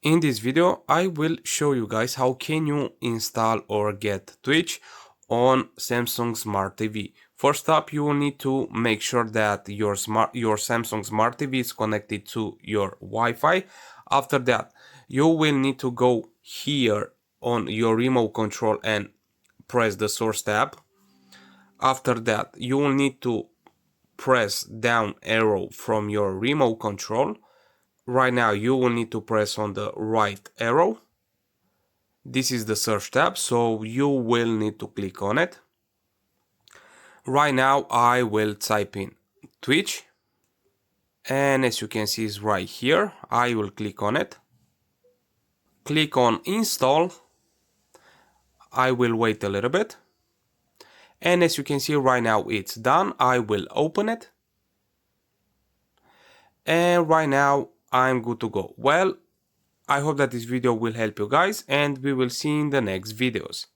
In this video, I will show you guys how can you install or get Twitch on Samsung Smart TV. First up, you will need to make sure that your Samsung Smart TV is connected to your Wi-Fi. After that, you will need to go here on your remote control and press the source tab. After that, you will need to press down arrow from your remote control. Right now you will need to press on the right arrow. This is the search tab, so you will need to click on it. Right now I will type in Twitch, and as you can see it's right here. I will click on it. Click on install. I will wait a little bit. And as you can see right now it's done. I will open it. And right now I'm good to go. Well, I hope that this video will help you guys, and we will see in the next videos.